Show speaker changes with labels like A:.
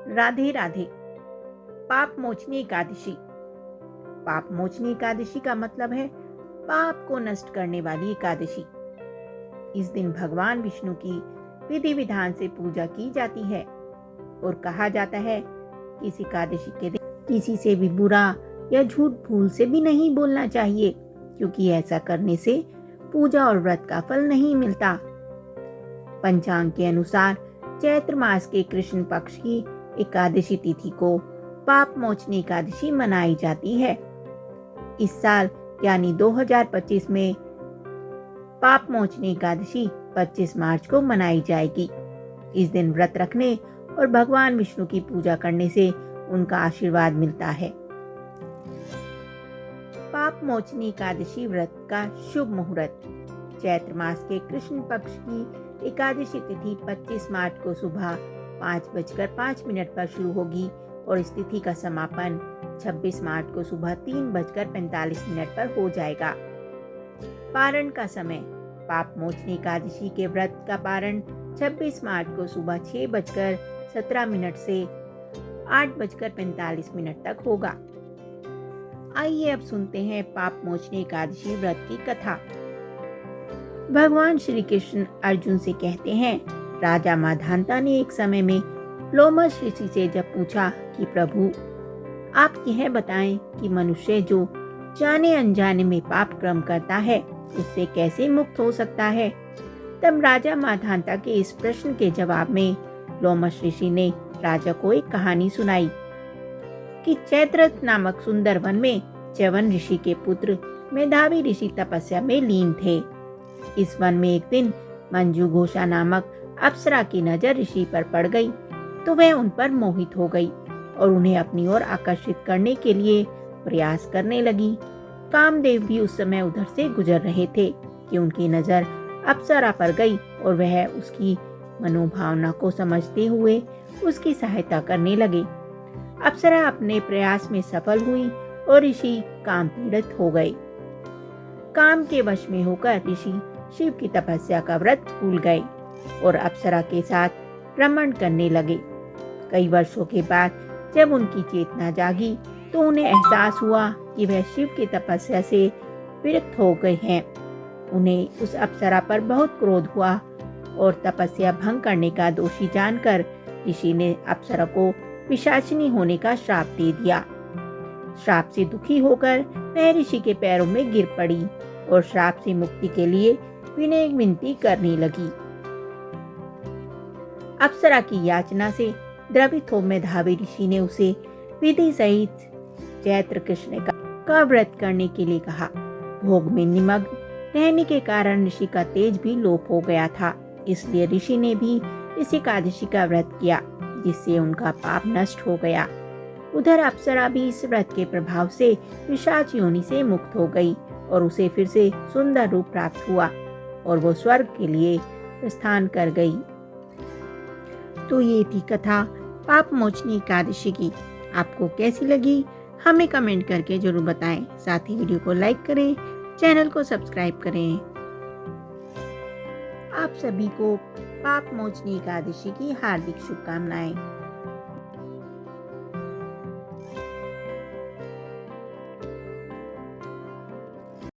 A: राधे राधे। पाप मोचनी एकादशी। पाप मोचनी एकादशी का मतलब है पाप को नष्ट करने वाली एकादशी। इस दिन भगवान विष्णु की विधि विधान से पूजा की जाती है और कहा जाता है कि इस एकादशी के दिन किसी से भी बुरा या झूठ भूल से भी नहीं बोलना चाहिए, क्योंकि ऐसा करने से पूजा और व्रत का फल नहीं मिलता। पंचांग के अनुसार चैत्र मास के कृष्ण पक्ष की एकादशी तिथि को पाप मोचनी एकादशी मनाई जाती है। इस साल यानी 2025 में पाप मोचनी एकादशी 25 मार्च को मनाई जाएगी। इस दिन व्रत रखने और भगवान विष्णु की पूजा करने से उनका आशीर्वाद मिलता है। पाप मोचनी एकादशी व्रत का शुभ मुहूर्त। चैत्र मास के कृष्ण पक्ष की एकादशी तिथि 25 मार्च को सुबह 5:05 पर शुरू होगी और इस तिथि का समापन 26 मार्च को सुबह 3:45 पर हो जाएगा। पारण का समय। पाप मोचनी एकादशी के व्रत का पारण 26 मार्च को सुबह 6:17 से 8:45 तक होगा। आइए अब सुनते हैं पाप मोचनी एकादशी व्रत की कथा। भगवान श्री कृष्ण अर्जुन से कहते हैं, राजा माधांता ने एक समय में लोमश ऋषि से जब पूछा कि प्रभु, आप यह बताएं कि मनुष्य जो जाने अनजाने में पाप कर्म करता है उससे कैसे मुक्त हो सकता है। तब राजा माधांता के इस प्रश्न के जवाब में लोमश ऋषि ने राजा को एक कहानी सुनाई कि चैत्ररथ नामक सुंदर वन में च्यवन ऋषि के पुत्र मेधावी ऋषि तपस्या में लीन थे। इस वन में एक दिन मंजू घोषा नामक अप्सरा की नजर ऋषि पर पड़ गई तो वह उन पर मोहित हो गई और उन्हें अपनी ओर आकर्षित करने के लिए प्रयास करने लगी। कामदेव भी उस समय उधर से गुजर रहे थे कि उनकी नजर अप्सरा पर गई और वह उसकी मनोभावना को समझते हुए उसकी सहायता करने लगे। अप्सरा अपने प्रयास में सफल हुई और ऋषि काम पीड़ित हो गए। काम के वश में होकर ऋषि शिव की तपस्या का व्रत भूल गए और अप्सरा के साथ रमण करने लगे। कई वर्षों के बाद जब उनकी चेतना जागी तो उन्हें एहसास हुआ कि वह शिव की तपस्या से विरक्त हो गए हैं। उन्हें उस अप्सरा पर बहुत क्रोध हुआ और तपस्या भंग करने का दोषी जानकर ऋषि ने अप्सरा को पिशाचिनी होने का श्राप दे दिया। श्राप से दुखी होकर वह ऋषि के पैरों में गिर पड़ी और श्राप से मुक्ति के लिए विनय विनती करने लगी। अप्सरा की याचना से द्रवित हो मेधावी ऋषि ने उसे विधि सहित चैत्र कृष्ण का व्रत करने के लिए कहा। भोग में निमग्न रहने के कारण ऋषि का तेज भी लोप हो गया था, इसलिए ऋषि ने भी इस एकादशी का व्रत किया, जिससे उनका पाप नष्ट हो गया। उधर अप्सरा भी इस व्रत के प्रभाव से पिशाच योनि से मुक्त हो गई और उसे फिर से सुंदर रूप प्राप्त हुआ और वो स्वर्ग के लिए प्रस्थान कर गई। तो ये थी कथा पाप मोचनी एकादशी की। आपको कैसी लगी हमें कमेंट करके जरूर बताएं। साथ ही वीडियो को लाइक करें, चैनल को सब्सक्राइब करें। आप सभी को पाप मोचनी एकादशी की हार्दिक शुभकामनाएं।